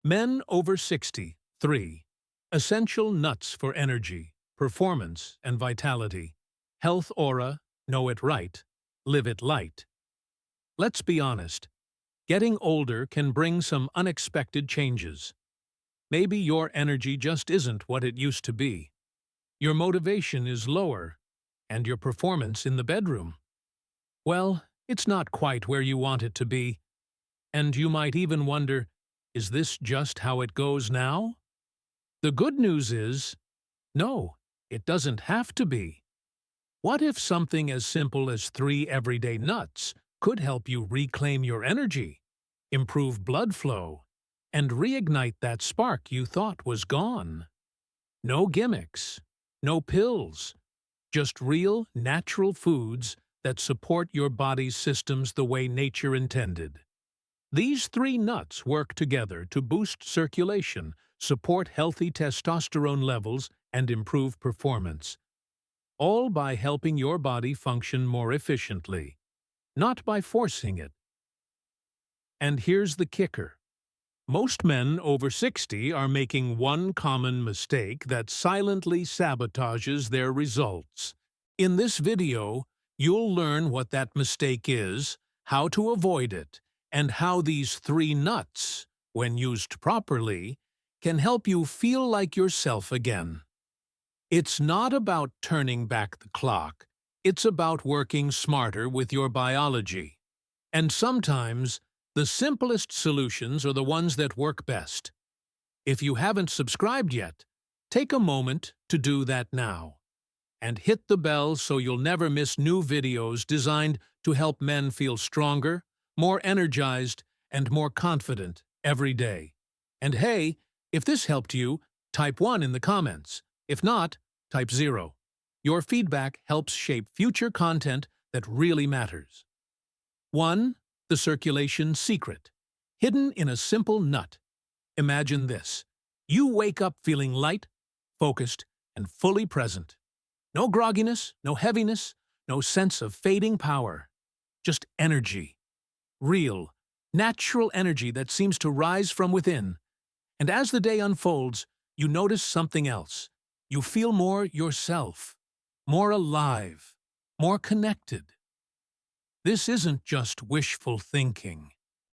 Men over 60. 3. Essential nuts for energy, performance, and vitality. Health aura, know it right, live it light. Let's be honest. Getting older can bring some unexpected changes. Maybe your energy just isn't what it used to be. Your motivation is lower, and your performance in the bedroom. Well, it's not quite where you want it to be. And you might even wonder, is this just how it goes now? The good news is, no, it doesn't have to be. What if something as simple as 3 everyday nuts could help you reclaim your energy, improve blood flow, and reignite that spark you thought was gone? No gimmicks, no pills, just real, natural foods that support your body's systems the way nature intended. These 3 nuts work together to boost circulation, support healthy testosterone levels, and improve performance, all by helping your body function more efficiently, not by forcing it. And here's the kicker. Most men over 60 are making one common mistake that silently sabotages their results. In this video, you'll learn what that mistake is, how to avoid it, and how these 3 nuts, when used properly, can help you feel like yourself again. It's not about turning back the clock. It's about working smarter with your biology. And sometimes, the simplest solutions are the ones that work best. If you haven't subscribed yet, take a moment to do that now. And hit the bell so you'll never miss new videos designed to help men feel stronger, more energized, and more confident every day. And hey, if this helped you, type 1 in the comments. If not, type 0. Your feedback helps shape future content that really matters. 1. The circulation secret. Hidden in a simple nut. Imagine this. You wake up feeling light, focused, and fully present. No grogginess, no heaviness, no sense of fading power. Just energy. Real, natural energy that seems to rise from within. And as the day unfolds, you notice something else. You feel more yourself, more alive, more connected. This isn't just wishful thinking.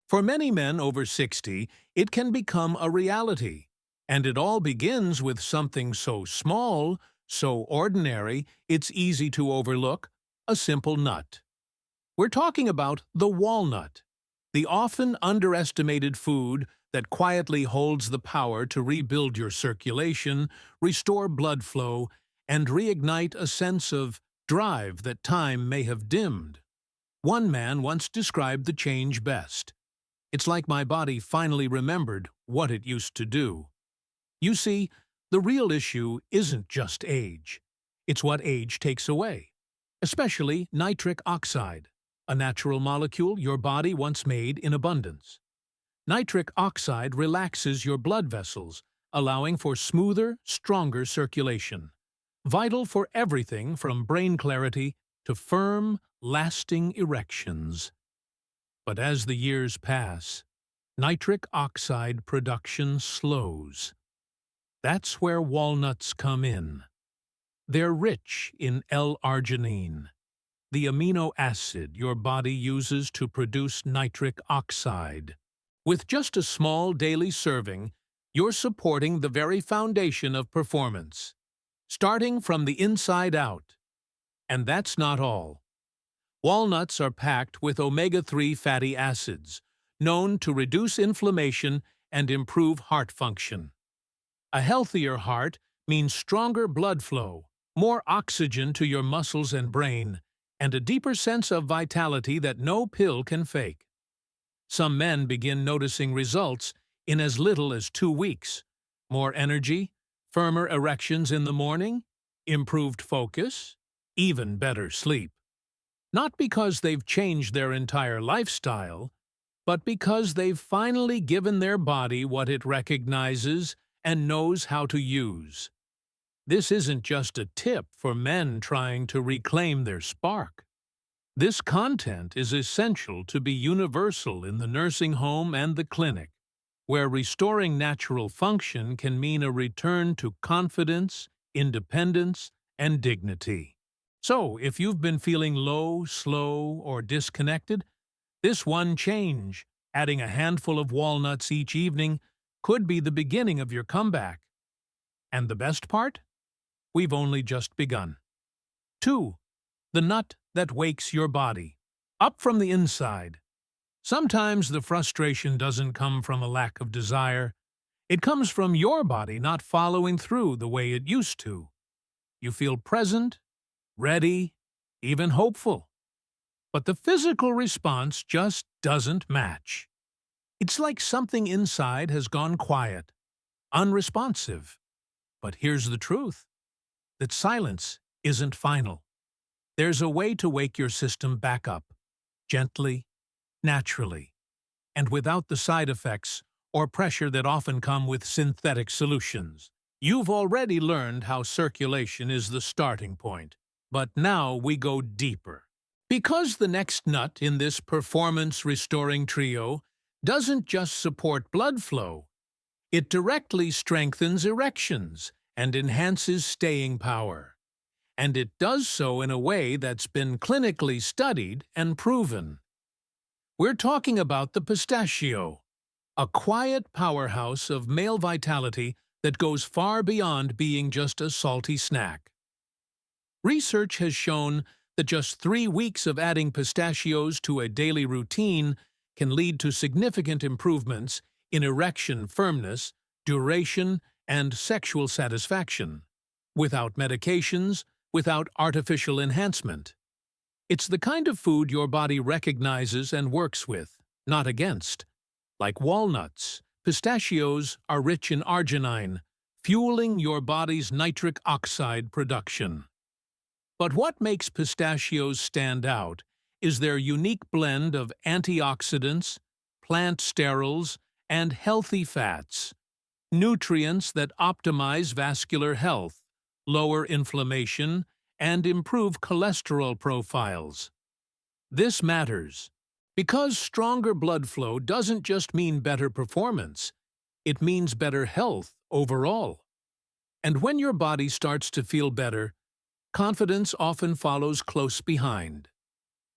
For many men over 60, it can become a reality. And it all begins with something so small, so ordinary, it's easy to overlook: a simple nut. We're talking about the walnut, the often underestimated food that quietly holds the power to rebuild your circulation, restore blood flow, and reignite a sense of drive that time may have dimmed. One man once described the change best. It's like my body finally remembered what it used to do. You see, the real issue isn't just age. It's what age takes away, especially nitric oxide, a natural molecule your body once made in abundance. Nitric oxide relaxes your blood vessels, allowing for smoother, stronger circulation, vital for everything from brain clarity to firm, lasting erections. But as the years pass, nitric oxide production slows. That's where walnuts come in. They're rich in L-arginine, the amino acid your body uses to produce nitric oxide. With just a small daily serving, you're supporting the very foundation of performance, starting from the inside out. And that's not all. Walnuts are packed with omega-3 fatty acids, known to reduce inflammation and improve heart function. A healthier heart means stronger blood flow, more oxygen to your muscles and brain, and a deeper sense of vitality that no pill can fake. Some men begin noticing results in as little as 2 weeks. More energy, firmer erections in the morning, improved focus, even better sleep. Not because they've changed their entire lifestyle, but because they've finally given their body what it recognizes and knows how to use. This isn't just a tip for men trying to reclaim their spark. This content is essential to be universal in the nursing home and the clinic. where restoring natural function can mean a return to confidence, independence, and dignity. So, if you've been feeling low, slow, or disconnected, this one change, adding a handful of walnuts each evening, could be the beginning of your comeback. And the best part? We've only just begun. 2. The nut that wakes your body. Up from the inside. Sometimes the frustration doesn't come from a lack of desire. It comes from your body not following through the way it used to. You feel present, ready, even hopeful. But the physical response just doesn't match. It's like something inside has gone quiet, unresponsive. But here's the truth, that silence isn't final. There's a way to wake your system back up, gently, naturally, and without the side effects or pressure that often come with synthetic solutions. You've already learned how circulation is the starting point, but now we go deeper. Because the next nut in this performance-restoring trio doesn't just support blood flow, it directly strengthens erections and enhances staying power. And it does so in a way that's been clinically studied and proven. We're talking about the pistachio, a quiet powerhouse of male vitality that goes far beyond being just a salty snack. Research has shown that just 3 weeks of adding pistachios to a daily routine can lead to significant improvements in erection firmness, duration, and sexual satisfaction, without medications, without artificial enhancement. It's the kind of food your body recognizes and works with, not against. Like walnuts, pistachios are rich in arginine, fueling your body's nitric oxide production. But what makes pistachios stand out is their unique blend of antioxidants, plant sterols, and healthy fats, nutrients that optimize vascular health, lower inflammation, and improve cholesterol profiles. This matters because stronger blood flow doesn't just mean better performance, it means better health overall. And when your body starts to feel better, confidence often follows close behind.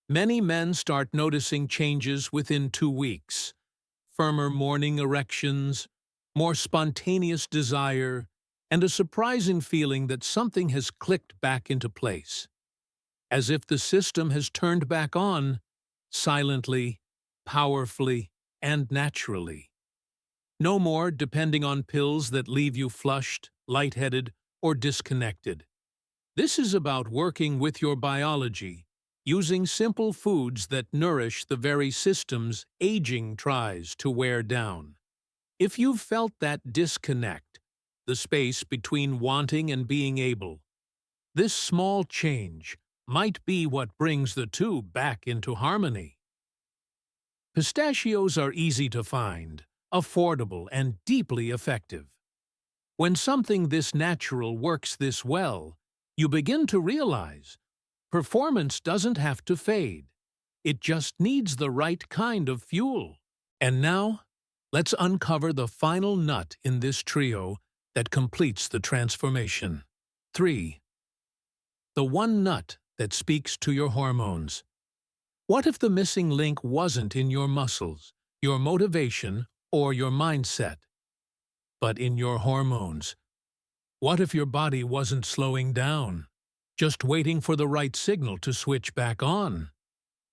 Many men start noticing changes within 2 weeks. Firmer morning erections, more spontaneous desire, and a surprising feeling that something has clicked back into place. As if the system has turned back on, silently, powerfully, and naturally. No more depending on pills that leave you flushed, lightheaded, or disconnected. This is about working with your biology, using simple foods that nourish the very systems aging tries to wear down. If you've felt that disconnect, the space between wanting and being able, this small change might be what brings the two back into harmony. Pistachios are easy to find, affordable, and deeply effective. When something this natural works this well, you begin to realize performance doesn't have to fade. It just needs the right kind of fuel. And now, let's uncover the final nut in this trio that completes the transformation. 3. The one nut that speaks to your hormones. What if the missing link wasn't in your muscles, your motivation, or your mindset, but in your hormones? What if your body wasn't slowing down, just waiting for the right signal to switch back on?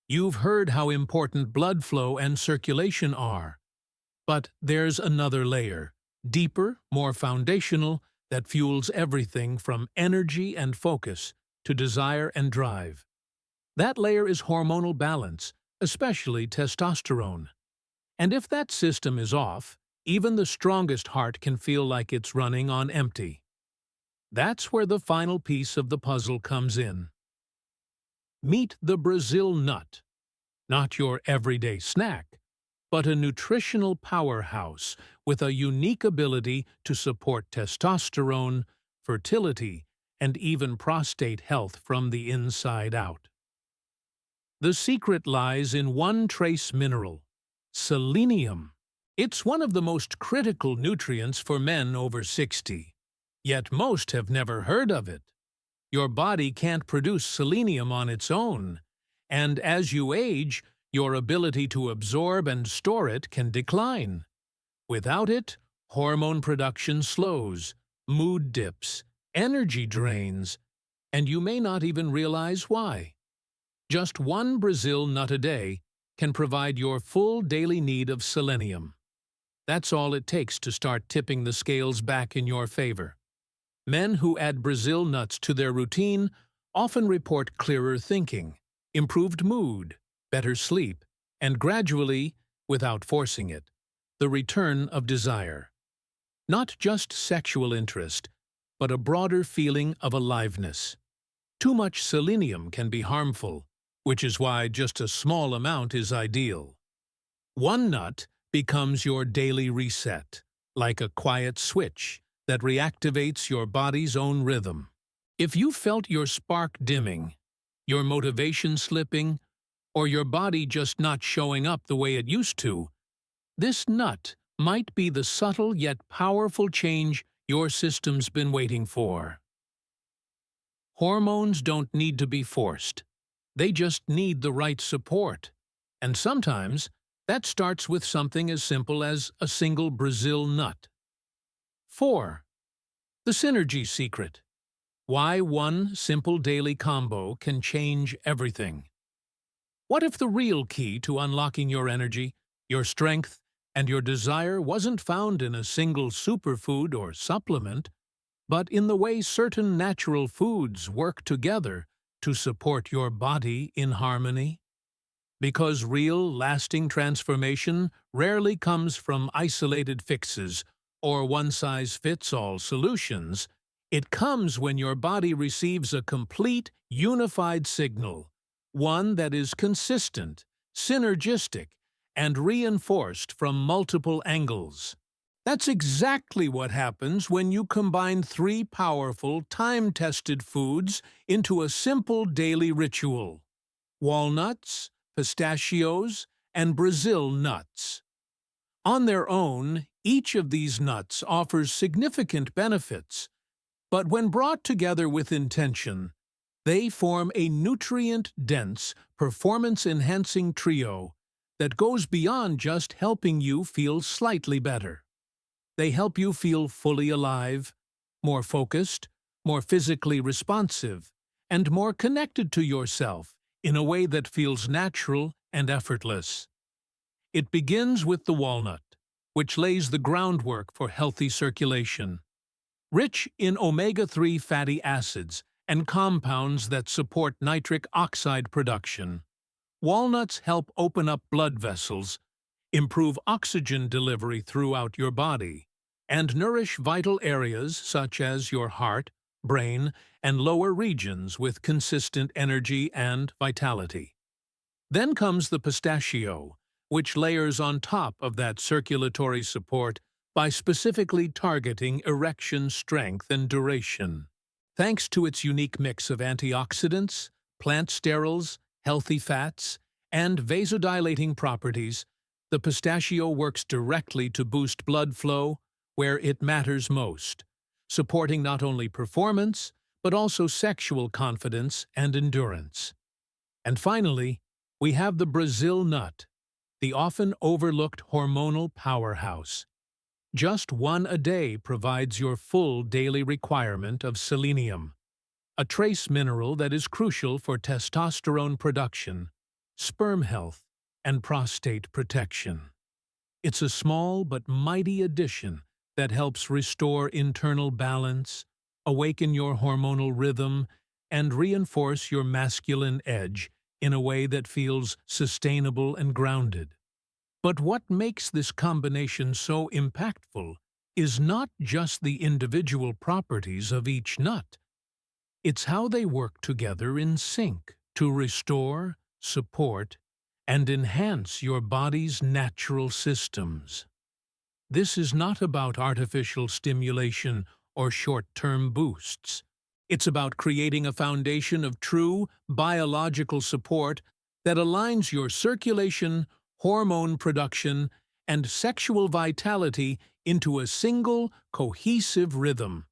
You've heard how important blood flow and circulation are. But there's another layer, deeper, more foundational, that fuels everything from energy and focus to desire and drive. That layer is hormonal balance, especially testosterone. And if that system is off, even the strongest heart can feel like it's running on empty. That's where the final piece of the puzzle comes in. Meet the Brazil nut. Not your everyday snack, but a nutritional powerhouse with a unique ability to support testosterone, fertility, and even prostate health from the inside out. The secret lies in one trace mineral, selenium, It's one of the most critical nutrients for men over 60, yet most have never heard of it. Your body can't produce selenium on its own, and as you age, your ability to absorb and store it can decline. Without it, hormone production slows, mood dips, energy drains, and you may not even realize why. Just one Brazil nut a day can provide your full daily need of selenium. That's all it takes to start tipping the scales back in your favor. Men who add Brazil nuts to their routine often report clearer thinking, improved mood, better sleep, and gradually, without forcing it, the return of desire. Not just sexual interest, but a broader feeling of aliveness. Too much selenium can be harmful, which is why just a small amount is ideal. One nut becomes your daily reset, like a quiet switch that reactivates your body's own rhythm. If you felt your spark dimming, your motivation slipping, or your body just not showing up the way it used to, this nut might be the subtle yet powerful change your system's been waiting for. Hormones don't need to be forced. They just need the right support. And sometimes, that starts with something as simple as a single Brazil nut. 4. The synergy secret. Why one simple daily combo can change everything. What if the real key to unlocking your energy, your strength, and your desire wasn't found in a single superfood or supplement, but in the way certain natural foods work together to support your body in harmony? Because real, lasting transformation rarely comes from isolated fixes or one-size-fits-all solutions. It comes when your body receives a complete, unified signal, one that is consistent, synergistic, and reinforced from multiple angles. That's exactly what happens when you combine 3 powerful, time-tested foods into a simple daily ritual: walnuts, pistachios, and Brazil nuts. On their own, each of these nuts offers significant benefits, but when brought together with intention, they form a nutrient-dense, performance-enhancing trio that goes beyond just helping you feel slightly better. They help you feel fully alive, more focused, more physically responsive, and more connected to yourself in a way that feels natural and effortless. It begins with the walnut, which lays the groundwork for healthy circulation. Rich in omega-3 fatty acids and compounds that support nitric oxide production, walnuts help open up blood vessels, improve oxygen delivery throughout your body, and nourish vital areas such as your heart, brain, and lower regions with consistent energy and vitality. Then comes the pistachio, which layers on top of that circulatory support by specifically targeting erection strength and duration. Thanks to its unique mix of antioxidants, plant sterols, healthy fats, and vasodilating properties, the pistachio works directly to boost blood flow where it matters most, supporting not only performance, but also sexual confidence and endurance. And finally, we have the Brazil nut, the often overlooked hormonal powerhouse. Just one a day provides your full daily requirement of selenium, a trace mineral that is crucial for testosterone production, sperm health, and prostate protection. It's a small but mighty addition that helps restore internal balance, awaken your hormonal rhythm, and reinforce your masculine edge in a way that feels sustainable and grounded. But what makes this combination so impactful is not just the individual properties of each nut. It's how they work together in sync to restore, support, and enhance your body's natural systems. This is not about artificial stimulation or short-term boosts. It's about creating a foundation of true biological support that aligns your circulation, hormone production, and sexual vitality into a single, cohesive rhythm.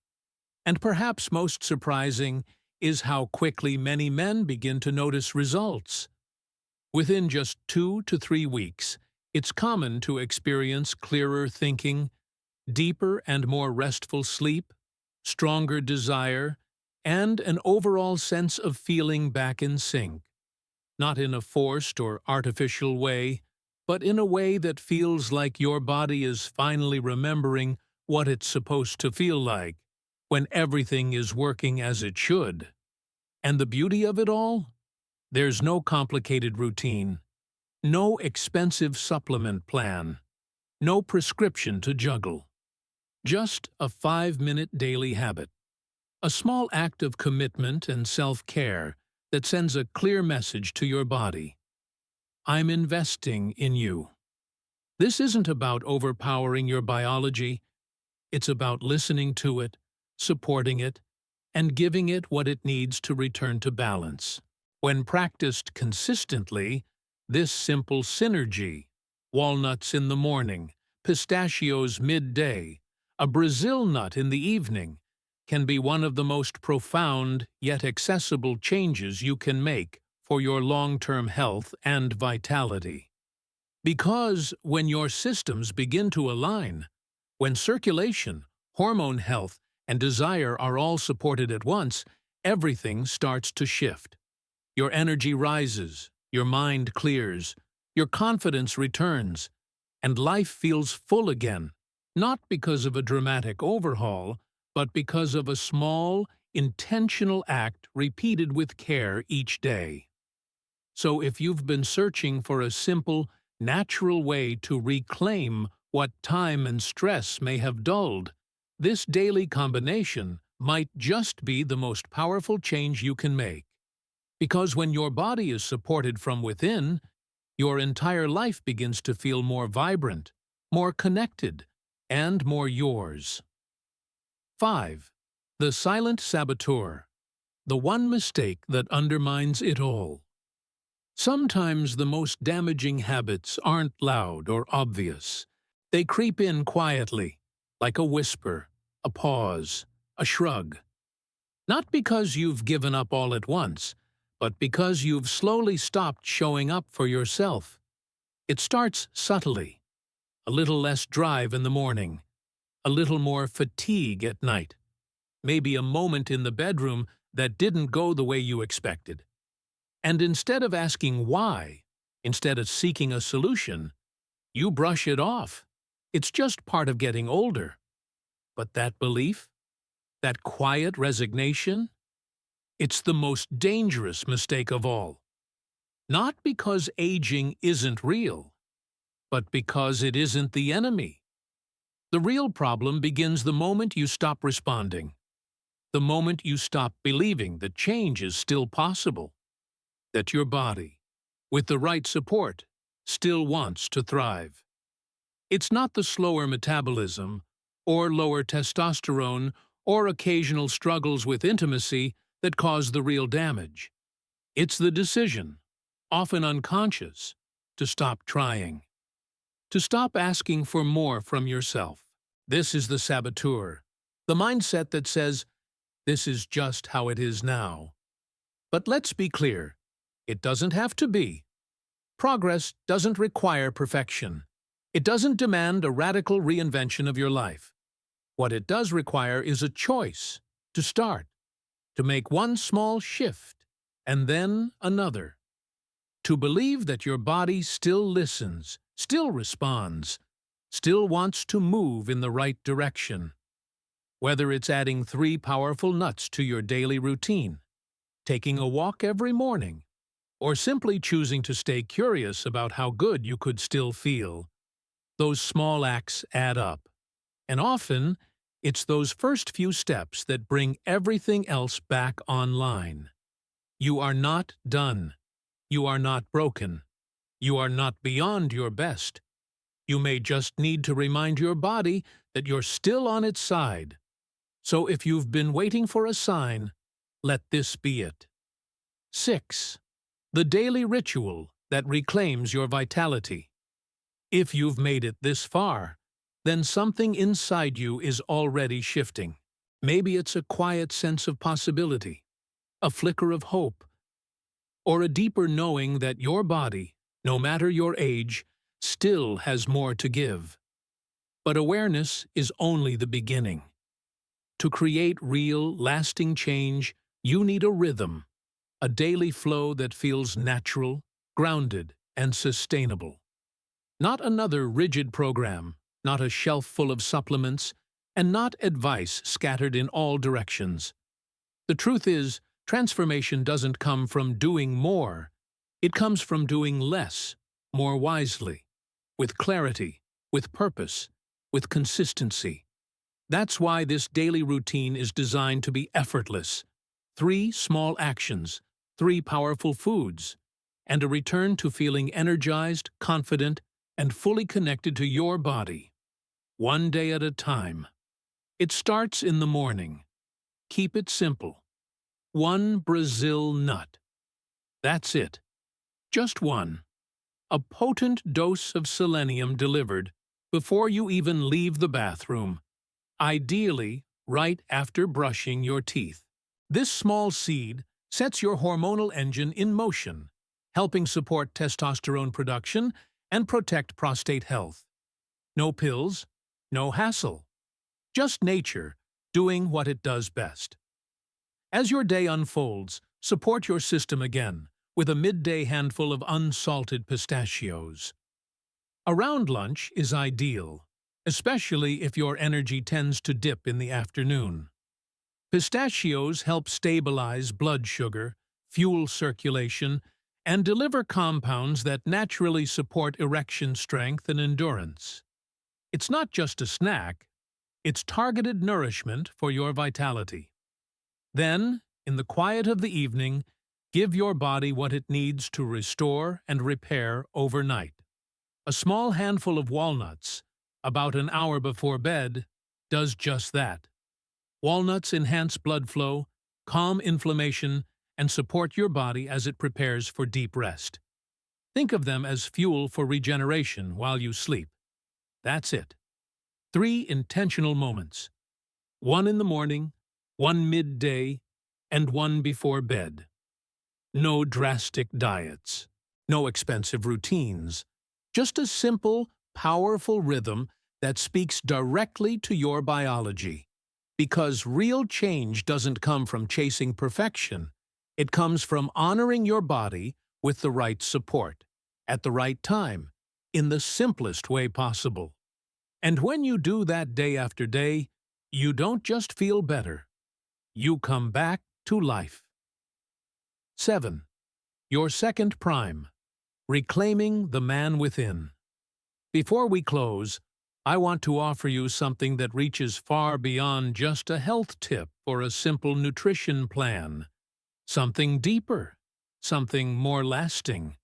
And perhaps most surprising is how quickly many men begin to notice results. Within just 2 to 3 weeks, it's common to experience clearer thinking, deeper and more restful sleep, stronger desire, and an overall sense of feeling back in sync. Not in a forced or artificial way, but in a way that feels like your body is finally remembering what it's supposed to feel like when everything is working as it should. And the beauty of it all? There's no complicated routine, no expensive supplement plan, no prescription to juggle. Just a 5-minute daily habit, a small act of commitment and self-care that sends a clear message to your body. I'm investing in you. This isn't about overpowering your biology. It's about listening to it, supporting it, and giving it what it needs to return to balance. When practiced consistently, this simple synergy, walnuts in the morning, pistachios midday, a Brazil nut in the evening, can be one of the most profound yet accessible changes you can make for your long-term health and vitality. Because when your systems begin to align, when circulation, hormone health, and desire are all supported at once, everything starts to shift. Your energy rises, your mind clears, your confidence returns, and life feels full again, not because of a dramatic overhaul, but because of a small, intentional act repeated with care each day. So if you've been searching for a simple, natural way to reclaim what time and stress may have dulled, this daily combination might just be the most powerful change you can make. Because when your body is supported from within, your entire life begins to feel more vibrant, more connected, and more yours. 5. The Silent Saboteur, the one mistake that undermines it all. Sometimes the most damaging habits aren't loud or obvious. They creep in quietly, like a whisper, a pause, a shrug. Not because you've given up all at once, but because you've slowly stopped showing up for yourself. It starts subtly. A little less drive in the morning, a little more fatigue at night, maybe a moment in the bedroom that didn't go the way you expected. And instead of asking why, instead of seeking a solution, you brush it off. It's just part of getting older. But that belief, that quiet resignation, it's the most dangerous mistake of all. Not because aging isn't real, but because it isn't the enemy. The real problem begins the moment you stop responding, the moment you stop believing that change is still possible, that your body, with the right support, still wants to thrive. It's not the slower metabolism, or lower testosterone, or occasional struggles with intimacy that cause the real damage. It's the decision, often unconscious, to stop trying, to stop asking for more from yourself. This is the saboteur, the mindset that says, this is just how it is now. But let's be clear, it doesn't have to be. Progress doesn't require perfection. It doesn't demand a radical reinvention of your life. What it does require is a choice to start, to make one small shift, and then another. To believe that your body still listens, still responds, still wants to move in the right direction. Whether it's adding 3 powerful nuts to your daily routine, taking a walk every morning, or simply choosing to stay curious about how good you could still feel, those small acts add up. And often, it's those first few steps that bring everything else back online. You are not done. You are not broken. You are not beyond your best. You may just need to remind your body that you're still on its side. So if you've been waiting for a sign, let this be it. 6. The daily ritual that reclaims your vitality. If you've made it this far, then something inside you is already shifting. Maybe it's a quiet sense of possibility, a flicker of hope, or a deeper knowing that your body, no matter your age, still has more to give. But awareness is only the beginning. To create real, lasting change, you need a rhythm, a daily flow that feels natural, grounded, and sustainable. Not another rigid program, not a shelf full of supplements, and not advice scattered in all directions. The truth is, transformation doesn't come from doing more. It comes from doing less, more wisely, with clarity, with purpose, with consistency. That's why this daily routine is designed to be effortless. 3 small actions, 3 powerful foods, and a return to feeling energized, confident, and fully connected to your body. One day at a time. It starts in the morning. Keep it simple. 1 Brazil nut. That's it. Just one. A potent dose of selenium delivered before you even leave the bathroom, ideally right after brushing your teeth. This small seed sets your hormonal engine in motion, helping support testosterone production and protect prostate health. No pills, no hassle. Just nature doing what it does best. As your day unfolds, support your system again with a midday handful of unsalted pistachios. Around lunch is ideal, especially if your energy tends to dip in the afternoon. Pistachios help stabilize blood sugar, fuel circulation, and deliver compounds that naturally support erection strength and endurance. It's not just a snack, it's targeted nourishment for your vitality. Then, in the quiet of the evening, give your body what it needs to restore and repair overnight. A small handful of walnuts, about an hour before bed, does just that. Walnuts enhance blood flow, calm inflammation, and support your body as it prepares for deep rest. Think of them as fuel for regeneration while you sleep. That's it. 3 intentional moments. 1 in the morning, 1 midday, and 1 before bed. No drastic diets, no expensive routines, just a simple, powerful rhythm that speaks directly to your biology. Because real change doesn't come from chasing perfection, it comes from honoring your body with the right support, at the right time, in the simplest way possible. And when you do that day after day, you don't just feel better. You come back to life. 7. Your second prime. Reclaiming the man within. Before we close, I want to offer you something that reaches far beyond just a health tip or a simple nutrition plan. Something deeper, something more lasting.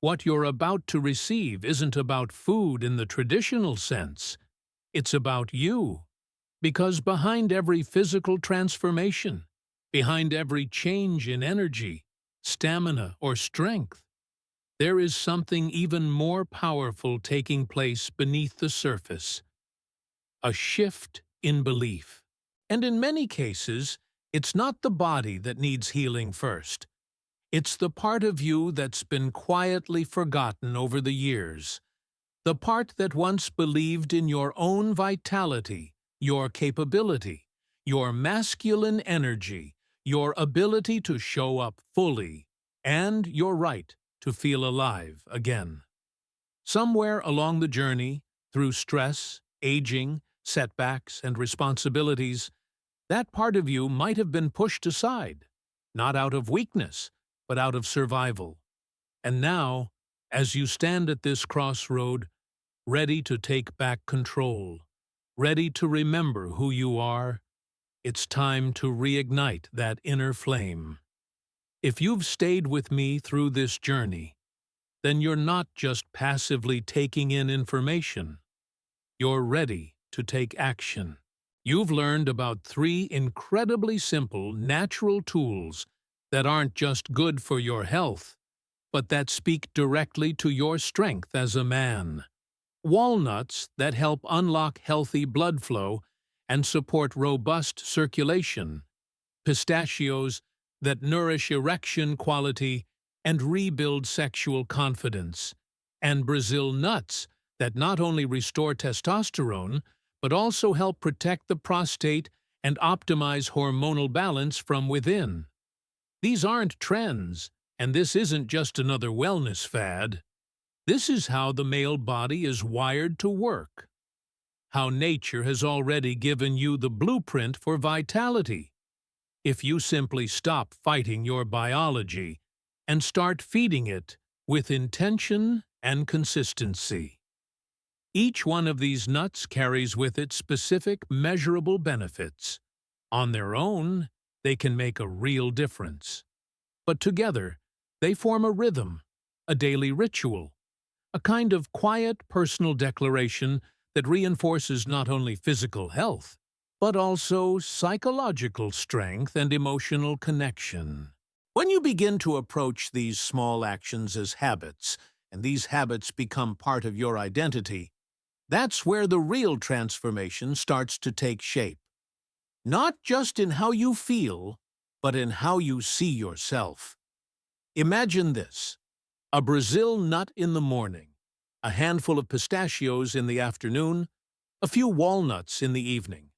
What you're about to receive isn't about food in the traditional sense. It's about you. Because behind every physical transformation, behind every change in energy, stamina, or strength, there is something even more powerful taking place beneath the surface. A shift in belief. And in many cases, it's not the body that needs healing first. It's the part of you that's been quietly forgotten over the years. The part that once believed in your own vitality, your capability, your masculine energy, your ability to show up fully, and your right to feel alive again. Somewhere along the journey, through stress, aging, setbacks, and responsibilities, that part of you might have been pushed aside, not out of weakness, but out of survival. And now, as you stand at this crossroad, ready to take back control, ready to remember who you are, it's time to reignite that inner flame. If you've stayed with me through this journey, then you're not just passively taking in information. You're ready to take action. You've learned about 3 incredibly simple, natural tools that aren't just good for your health, but that speak directly to your strength as a man. walnuts that help unlock healthy blood flow and support robust circulation, pistachios that nourish erection quality and rebuild sexual confidence, and Brazil nuts that not only restore testosterone but also help protect the prostate and optimize hormonal balance from within. These aren't trends, and this isn't just another wellness fad. This is how the male body is wired to work, how nature has already given you the blueprint for vitality. If you simply stop fighting your biology and start feeding it with intention and consistency. Each one of these nuts carries with it specific, measurable benefits. On their own, they can make a real difference. But together, they form a rhythm, a daily ritual, a kind of quiet personal declaration that reinforces not only physical health, but also psychological strength and emotional connection. When you begin to approach these small actions as habits, and these habits become part of your identity, that's where the real transformation starts to take shape. Not just in how you feel, but in how you see yourself. Imagine this: a Brazil nut in the morning, a handful of pistachios in the afternoon, a few walnuts in the evening.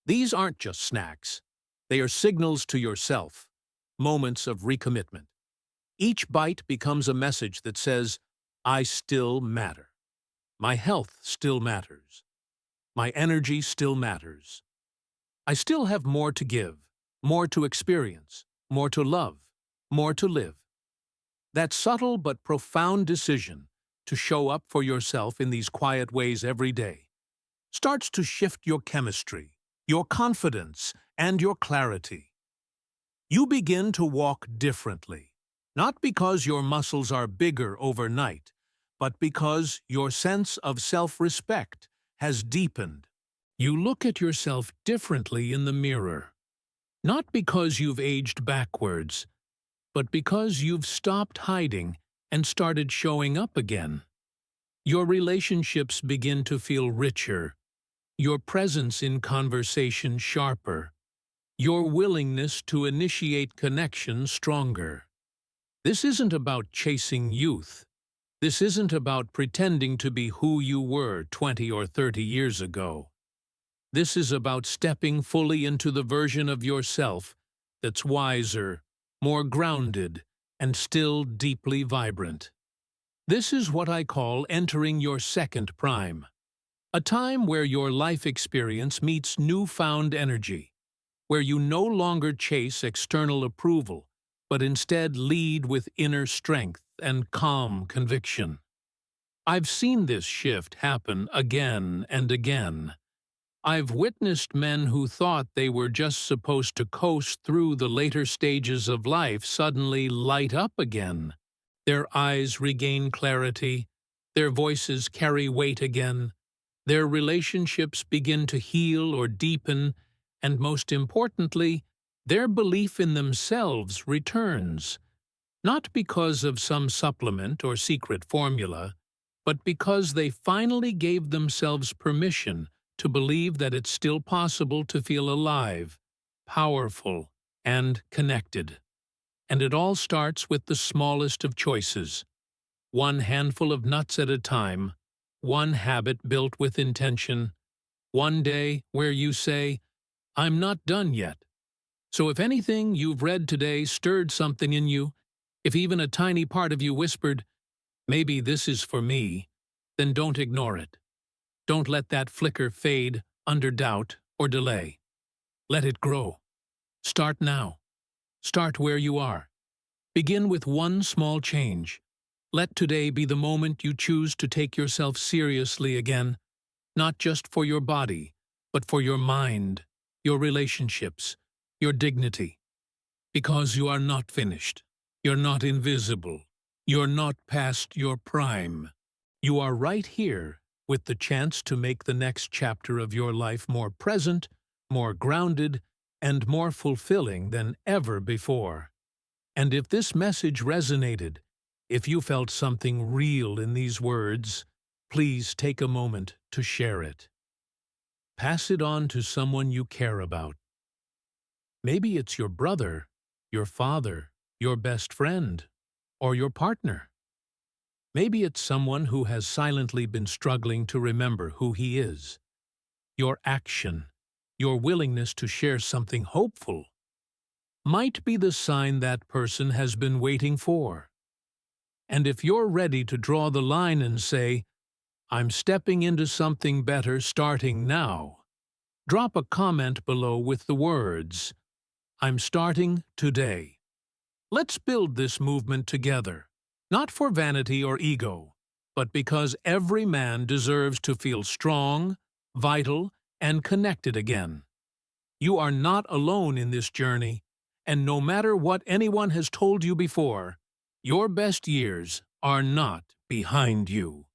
These aren't just snacks. They are signals to yourself, moments of recommitment. Each bite becomes a message that says, I still matter. My health still matters. My energy still matters. I still have more to give, more to experience, more to love, more to live. That subtle but profound decision to show up for yourself in these quiet ways every day starts to shift your chemistry, your confidence, and your clarity. You begin to walk differently, not because your muscles are bigger overnight, but because your sense of self-respect has deepened. You look at yourself differently in the mirror, not because you've aged backwards, but because you've stopped hiding and started showing up again. Your relationships begin to feel richer, your presence in conversation sharper, your willingness to initiate connection stronger. This isn't about chasing youth. This isn't about pretending to be who you were 20 or 30 years ago. This is about stepping fully into the version of yourself that's wiser, more grounded, and still deeply vibrant. This is what I call entering your second prime, a time where your life experience meets newfound energy, where you no longer chase external approval, but instead lead with inner strength and calm conviction. I've seen this shift happen again and again. I've witnessed men who thought they were just supposed to coast through the later stages of life suddenly light up again. Their eyes regain clarity, their voices carry weight again, their relationships begin to heal or deepen, and most importantly, their belief in themselves returns. Not because of some supplement or secret formula, but because they finally gave themselves permission to believe that it's still possible to feel alive, powerful, and connected. And it all starts with the smallest of choices. One handful of nuts at a time, one habit built with intention, one day where you say, I'm not done yet. So if anything you've read today stirred something in you, if even a tiny part of you whispered, maybe this is for me, then don't ignore it. Don't let that flicker fade under doubt or delay. Let it grow. Start now. Start where you are. Begin with one small change. Let today be the moment you choose to take yourself seriously again, not just for your body, but for your mind, your relationships, your dignity. Because you are not finished. You're not invisible. You're not past your prime. You are right here with the chance to make the next chapter of your life more present, more grounded, and more fulfilling than ever before. And if this message resonated, if you felt something real in these words, please take a moment to share it. Pass it on to someone you care about. Maybe it's your brother, your father, your best friend, or your partner. Maybe it's someone who has silently been struggling to remember who he is. Your action, your willingness to share something hopeful, might be the sign that person has been waiting for. And if you're ready to draw the line and say, "I'm stepping into something better starting now," drop a comment below with the words, "I'm starting today." Let's build this movement together, not for vanity or ego, but because every man deserves to feel strong, vital, and connected again. You are not alone in this journey, and no matter what anyone has told you before, your best years are not behind you.